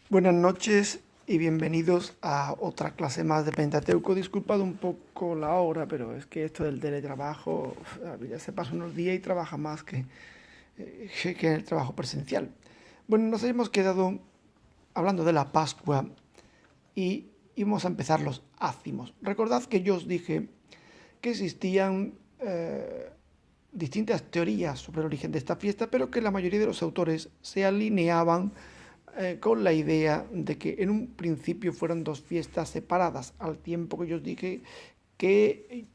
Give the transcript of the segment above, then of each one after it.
Buenas noches y bienvenidos a otra clase más de Pentateuco. Disculpad un poco la hora, pero es que esto del teletrabajo, ya se pasa unos días y trabaja más que en el trabajo presencial. Bueno, nos hemos quedado hablando de la Pascua y íbamos a empezar los ácimos. Recordad que yo os dije que existían distintas teorías sobre el origen de esta fiesta, pero que la mayoría de los autores se alineaban con la idea de que en un principio fueron dos fiestas separadas, al tiempo que yo os dije que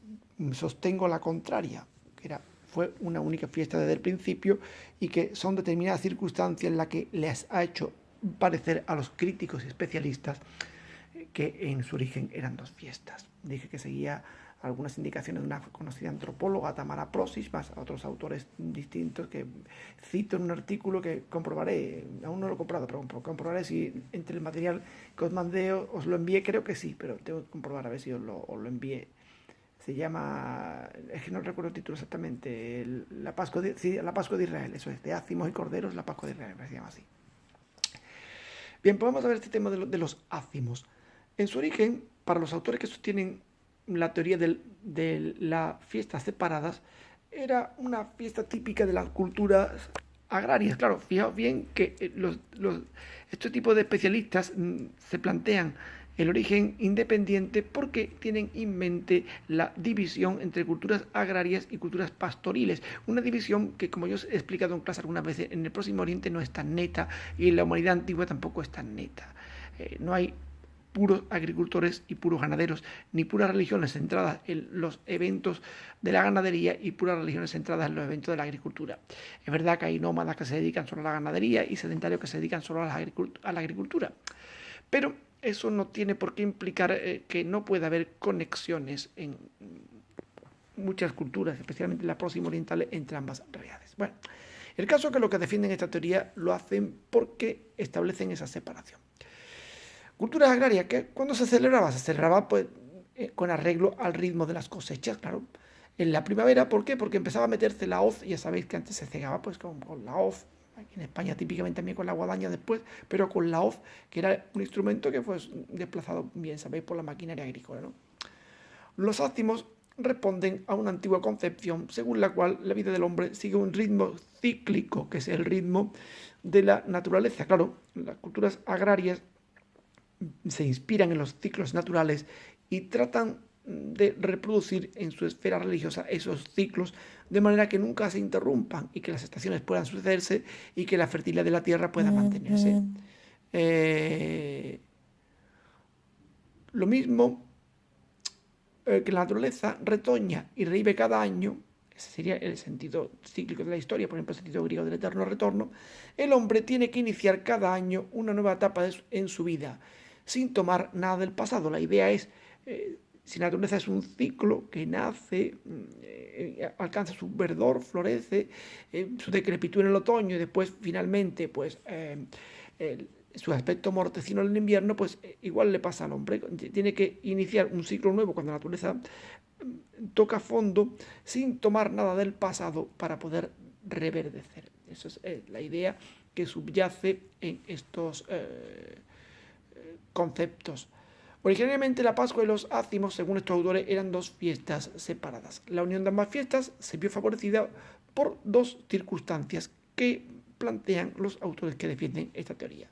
sostengo la contraria, que fue una única fiesta desde el principio y que son determinadas circunstancias en las que les ha hecho parecer a los críticos y especialistas que en su origen eran dos fiestas. Dije que seguía algunas indicaciones de una conocida antropóloga, Tamara Prosis, más a otros autores distintos que cito en un artículo que comprobaré, aún no lo he comprado, pero comprobaré si entre el material que os mandé os lo envié, creo que sí, pero tengo que comprobar a ver si os lo envié. Se llama, es que no recuerdo el título exactamente, la Pascua de Israel, eso es, de ácimos y corderos, la Pascua de Israel, se llama así. Bien, pues vamos a ver este tema de los ácimos. En su origen, para los autores que sostienen la teoría de las fiestas separadas, era una fiesta típica de las culturas agrarias. Claro, fijaos bien que este tipo de especialistas se plantean el origen independiente porque tienen en mente la división entre culturas agrarias y culturas pastoriles. Una división que, como yo os he explicado en clase algunas veces, en el Próximo Oriente no es tan neta y en la humanidad antigua tampoco es tan neta. No hay puros agricultores y puros ganaderos, ni puras religiones centradas en los eventos de la ganadería y puras religiones centradas en los eventos de la agricultura. Es verdad que hay nómadas que se dedican solo a la ganadería y sedentarios que se dedican solo a la agricultura, pero eso no tiene por qué implicar que no pueda haber conexiones en muchas culturas, especialmente en la próxima oriental, entre ambas realidades. Bueno, el caso es que lo que defienden esta teoría lo hacen porque establecen esa separación. Culturas agrarias, que cuando se celebraba pues con arreglo al ritmo de las cosechas, claro. En la primavera, ¿por qué? Porque empezaba a meterse la hoz, ya sabéis que antes se cegaba pues con la hoz, aquí en España típicamente también con la guadaña después, pero con la hoz, que era un instrumento que fue desplazado, bien sabéis, por la maquinaria agrícola, ¿no? Los ácimos responden a una antigua concepción según la cual la vida del hombre sigue un ritmo cíclico, que es el ritmo de la naturaleza. Claro, las culturas agrarias se inspiran en los ciclos naturales y tratan de reproducir en su esfera religiosa esos ciclos de manera que nunca se interrumpan y que las estaciones puedan sucederse y que la fertilidad de la tierra pueda mantenerse. Lo mismo que la naturaleza retoña y revive cada año, ese sería el sentido cíclico de la historia, por ejemplo, el sentido griego del eterno retorno, el hombre tiene que iniciar cada año una nueva etapa en su vida, sin tomar nada del pasado. La idea es, si la naturaleza es un ciclo que nace, alcanza su verdor, florece, su decrepitud en el otoño y después finalmente pues su aspecto mortecino en el invierno, pues igual le pasa al hombre. Tiene que iniciar un ciclo nuevo cuando la naturaleza toca fondo sin tomar nada del pasado para poder reverdecer. Esa es la idea que subyace en estos conceptos. Originalmente la Pascua y los ácimos, según estos autores, eran dos fiestas separadas. La unión de ambas fiestas se vio favorecida por dos circunstancias que plantean los autores que defienden esta teoría.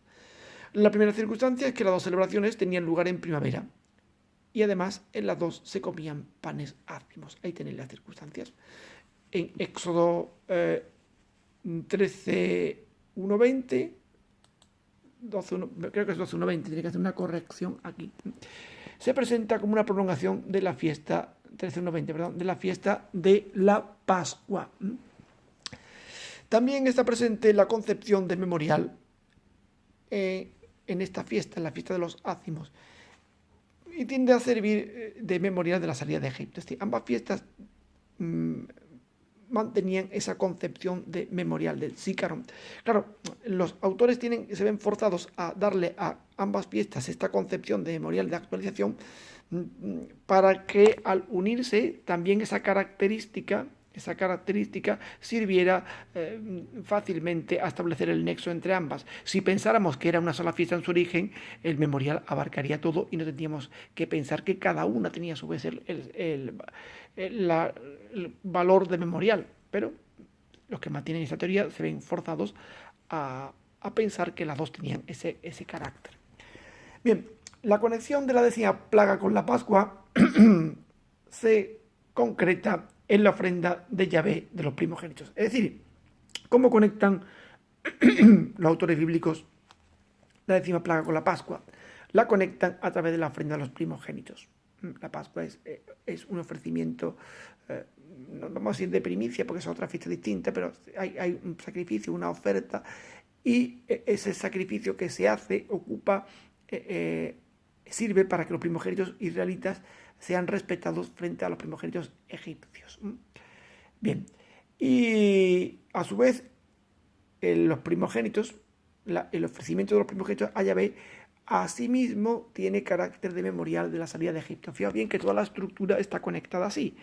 La primera circunstancia es que las dos celebraciones tenían lugar en primavera y además en las dos se comían panes ácimos. Ahí tenéis las circunstancias. En Éxodo 13, 1:20, 12, creo que es 12:1:20, tiene que hacer una corrección aquí. Se presenta como una prolongación de la fiesta, 13:1:20, perdón, de la fiesta de la Pascua. También está presente la concepción de memorial en esta fiesta, en la fiesta de los ácimos, y tiende a servir de memorial de la salida de Egipto. Es decir, ambas fiestas mantenían esa concepción de memorial del Zícaron. Claro, los autores se ven forzados a darle a ambas fiestas esta concepción de memorial de actualización para que al unirse también esa característica esa característica sirviera fácilmente a establecer el nexo entre ambas. Si pensáramos que era una sola fiesta en su origen, el memorial abarcaría todo y no tendríamos que pensar que cada una tenía a su vez el valor de memorial. Pero los que mantienen esta teoría se ven forzados a pensar que las dos tenían ese carácter. Bien, la conexión de la 10ª plaga con la Pascua se concreta en la ofrenda de Yahvé de los primogénitos. Es decir, ¿cómo conectan los autores bíblicos la 10ª plaga con la Pascua? La conectan a través de la ofrenda de los primogénitos. La Pascua es un ofrecimiento, no vamos a decir de primicia porque es otra fiesta distinta, pero hay un sacrificio, una oferta, y ese sacrificio que se hace sirve para que los primogénitos israelitas sean respetados frente a los primogénitos egipcios. Bien, y a su vez los primogénitos, el ofrecimiento de los primogénitos a Yahvé asimismo tiene carácter de memorial de la salida de Egipto. Fijaos bien que toda la estructura está conectada así.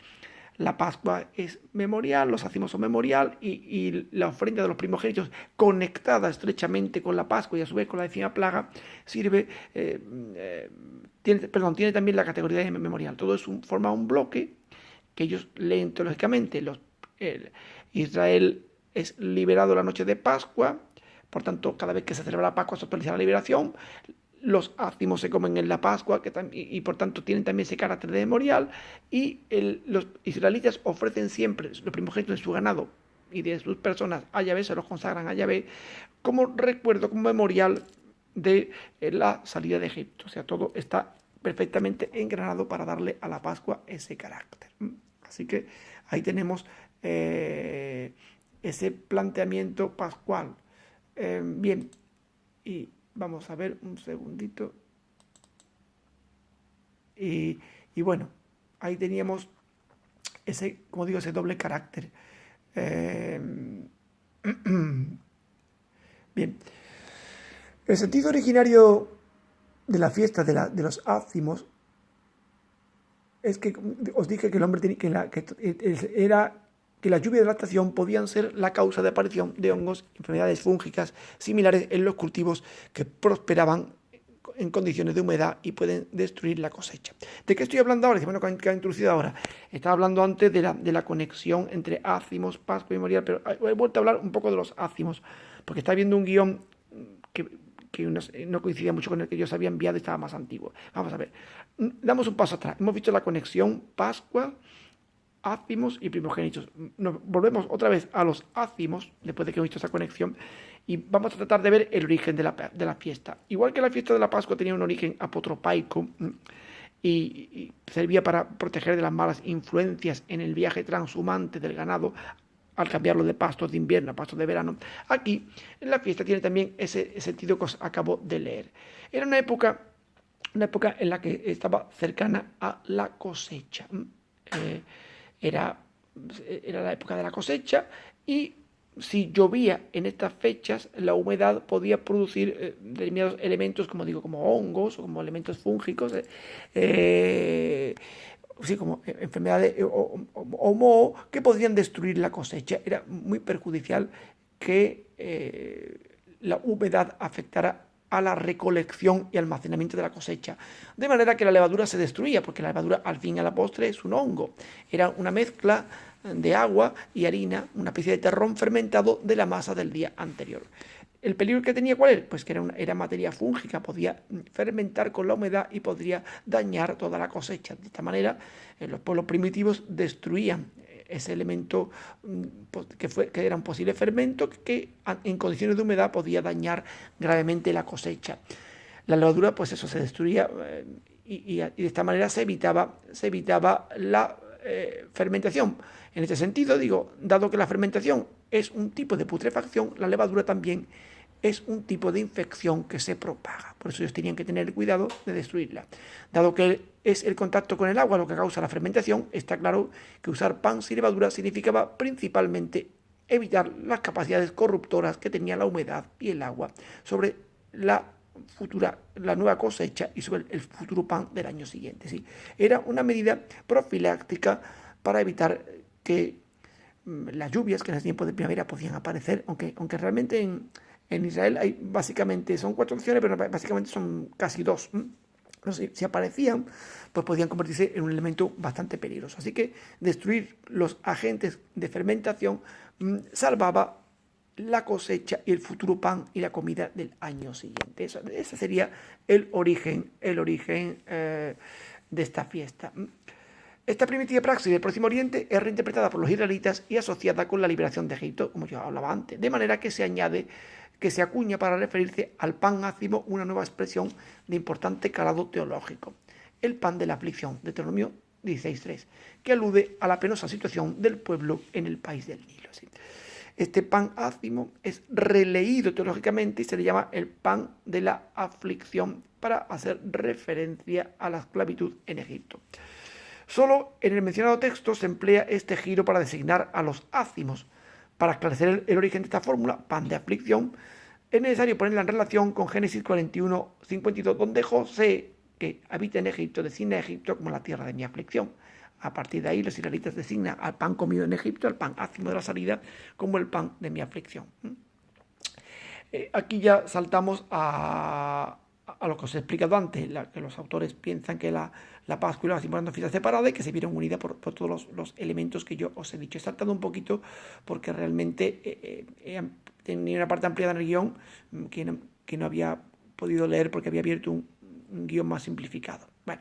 La Pascua es memorial, los ácimos son memorial, y la ofrenda de los primogénitos conectada estrechamente con la Pascua y a su vez con la 10ª plaga sirve, tiene también la categoría de memorial. Todo forma un bloque que ellos leen teológicamente. Israel es liberado la noche de Pascua, por tanto cada vez que se celebra la Pascua se actualiza la liberación. Los ácimos se comen en la Pascua y por tanto tienen también ese carácter de memorial, y los israelitas ofrecen siempre los primogénitos de su ganado y de sus personas a Yahvé, se los consagran a Yahvé como recuerdo, como memorial de la salida de Egipto. O sea, todo está perfectamente engranado para darle a la Pascua ese carácter. Así que ahí tenemos ese planteamiento pascual. Bien, y vamos a ver un segundito. Y bueno, ahí teníamos ese, como digo, ese doble carácter. Bien, el sentido originario de la fiesta de los ácimos es que os dije que el hombre tenía que la lluvia de la estación podían ser la causa de aparición de hongos, enfermedades fúngicas similares en los cultivos que prosperaban en condiciones de humedad y pueden destruir la cosecha. ¿De qué estoy hablando ahora? Bueno, ¿qué ha introducido ahora? Estaba hablando antes de la conexión entre ácimos, Pascua y memorial, pero he vuelto a hablar un poco de los ácimos, porque está viendo un guión que no coincidía mucho con el que yo os había enviado y estaba más antiguo. Vamos a ver, damos un paso atrás. Hemos visto la conexión Pascua, ácimos y primogénitos. Nos volvemos otra vez a los ácimos, después de que hemos visto esa conexión, y vamos a tratar de ver el origen de la fiesta. Igual que la fiesta de la Pascua tenía un origen apotropaico y servía para proteger de las malas influencias en el viaje transhumante del ganado al cambiarlo de pastos de invierno a pastos de verano, aquí la fiesta tiene también ese sentido que os acabo de leer. Era una época en la que estaba cercana a la cosecha. Era la época de la cosecha, y si llovía en estas fechas, la humedad podía producir determinados elementos, como digo, como hongos o como elementos fúngicos, sí, como enfermedades o moho, que podrían destruir la cosecha. Era muy perjudicial que la humedad afectara a la recolección y almacenamiento de la cosecha, de manera que la levadura se destruía, porque la levadura al fin y a la postre es un hongo. Era una mezcla de agua y harina, una especie de terrón fermentado de la masa del día anterior. ¿El peligro que tenía cuál era? Pues que era materia fúngica, podía fermentar con la humedad y podría dañar toda la cosecha. De esta manera, los pueblos primitivos destruían ese elemento que era un posible fermento que en condiciones de humedad podía dañar gravemente la cosecha. La levadura, pues eso, se destruía y de esta manera se evitaba la fermentación. En este sentido, digo, dado que la fermentación es un tipo de putrefacción, la levadura también es un tipo de infección que se propaga. Por eso ellos tenían que tener cuidado de destruirla. Dado que es el contacto con el agua lo que causa la fermentación, está claro que usar pan sin levadura significaba principalmente evitar las capacidades corruptoras que tenía la humedad y el agua sobre la nueva cosecha y sobre el futuro pan del año siguiente. ¿Sí? Era una medida profiláctica para evitar que las lluvias que en el tiempo de primavera podían aparecer, aunque realmente en Israel hay básicamente, son 4 opciones, pero básicamente son casi 2. No sé, si aparecían, pues podían convertirse en un elemento bastante peligroso. Así que destruir los agentes de fermentación salvaba la cosecha y el futuro pan y la comida del año siguiente. Ese sería el origen de esta fiesta. Esta primitiva praxis del Próximo Oriente es reinterpretada por los israelitas y asociada con la liberación de Egipto, como yo hablaba antes, de manera que se acuña para referirse al pan ácimo una nueva expresión de importante calado teológico, el pan de la aflicción, Deuteronomio 16:3, que alude a la penosa situación del pueblo en el país del Nilo. ¿Sí? Este pan ácimo es releído teológicamente y se le llama el pan de la aflicción para hacer referencia a la esclavitud en Egipto. Solo en el mencionado texto se emplea este giro para designar a los ácimos. Para esclarecer el origen de esta fórmula, pan de aflicción, es necesario ponerla en relación con Génesis 41:52, donde José, que habita en Egipto, designa a Egipto como la tierra de mi aflicción. A partir de ahí, los israelitas designan al pan comido en Egipto, al pan ácimo de la salida, como el pan de mi aflicción. Aquí ya saltamos a lo que os he explicado antes, que los autores piensan que la Pascua y la Pascua eran fiestas separadas y que se vieron unidas por todos los elementos que yo os he dicho. He saltado un poquito porque realmente tenía una parte ampliada en el guión que no había podido leer porque había abierto un guión más simplificado. Bueno,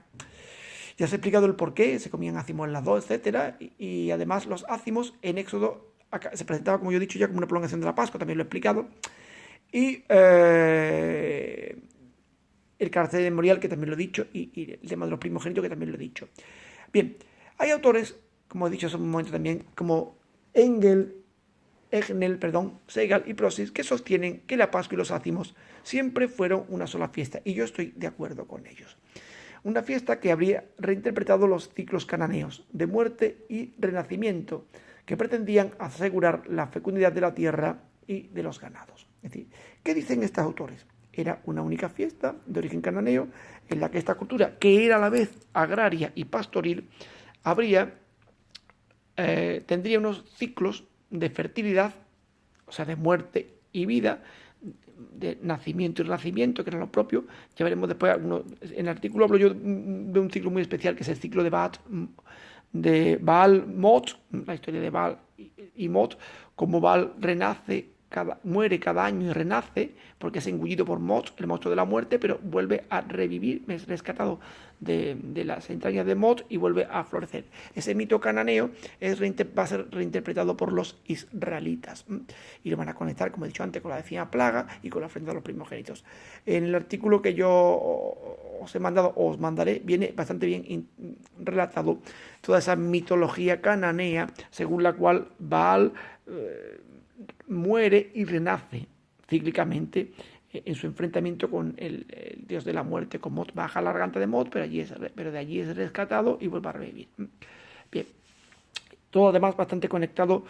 ya os he explicado el por qué se comían ácimos en las dos, etcétera, y además los ácimos en Éxodo se presentaba, como yo he dicho ya, como una prolongación de la Pascua, también lo he explicado, y el carácter memorial, que también lo he dicho, y el tema de los primogénitos, que también lo he dicho. Bien, hay autores, como he dicho hace un momento también, como Egnel, Segal y Prosis, que sostienen que la Pascua y los ácimos siempre fueron una sola fiesta, y yo estoy de acuerdo con ellos. Una fiesta que habría reinterpretado los ciclos cananeos de muerte y renacimiento, que pretendían asegurar la fecundidad de la tierra y de los ganados. Es decir, ¿qué dicen estos autores? Era una única fiesta de origen cananeo en la que esta cultura, que era a la vez agraria y pastoril, tendría unos ciclos de fertilidad, o sea, de muerte y vida, de nacimiento y renacimiento, que era lo propio. Ya veremos después, en el artículo hablo yo de un ciclo muy especial, que es el ciclo de Baal Mot, la historia de Baal y Mot, como Baal muere cada año y renace, porque es engullido por Mot, el monstruo de la muerte, pero vuelve a revivir, es rescatado de las entrañas de Mot y vuelve a florecer. Ese mito cananeo va a ser reinterpretado por los israelitas y lo van a conectar, como he dicho antes, con la décima plaga y con la ofrenda de los primogénitos. En el artículo que yo os he mandado, o os mandaré, viene bastante bien relatado toda esa mitología cananea, según la cual Baal muere y renace cíclicamente en su enfrentamiento con el dios de la muerte, con Mot. Baja la garganta de Mot, pero de allí es rescatado y vuelve a revivir. Bien, todo además bastante conectado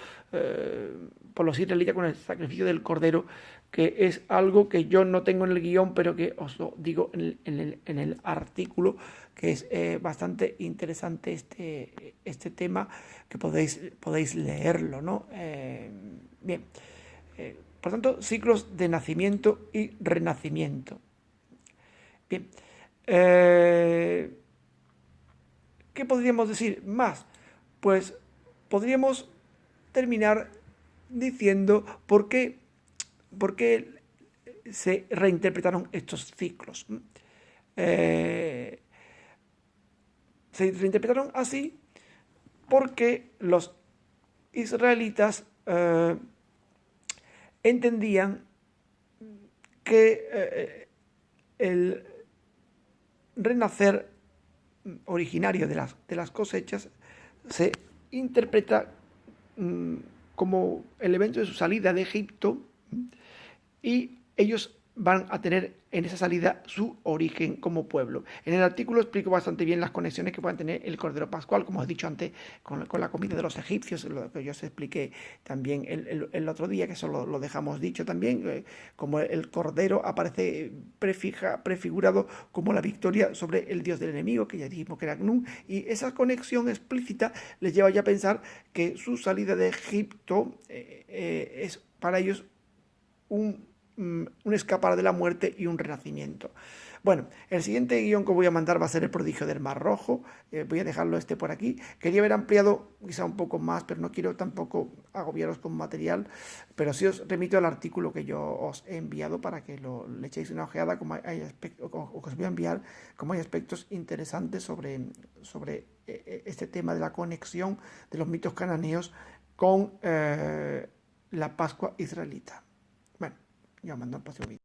por los israelitas con el sacrificio del cordero, que es algo que yo no tengo en el guión, pero que os lo digo en el artículo, que es bastante interesante este tema, que podéis leerlo, ¿no? Bien, por tanto, ciclos de nacimiento y renacimiento. Bien, ¿qué podríamos decir más? Pues podríamos terminar diciendo por qué se reinterpretaron estos ciclos. Se reinterpretaron así porque los israelitas entendían que el renacer originario de las cosechas se interpreta como el evento de su salida de Egipto, y ellos van a tener en esa salida su origen como pueblo. En el artículo explico bastante bien las conexiones que pueden tener el Cordero Pascual, como os he dicho antes, con la comida de los egipcios, lo que yo os expliqué también el otro día, que eso lo dejamos dicho también, como el Cordero aparece prefigurado como la victoria sobre el dios del enemigo, que ya dijimos que era Gnum, y esa conexión explícita les lleva ya a pensar que su salida de Egipto es para ellos un escapar de la muerte y un renacimiento. Bueno, el siguiente guión que voy a mandar va a ser el prodigio del Mar Rojo. Voy a dejarlo por aquí. Quería haber ampliado quizá un poco más, pero no quiero tampoco agobiaros con material. Pero sí os remito al artículo que yo os he enviado para que le echéis una ojeada, como hay aspectos, o que os voy a enviar, como hay aspectos interesantes sobre este tema de la conexión de los mitos cananeos con la Pascua israelita. Bueno, ya mando el próximo vídeo.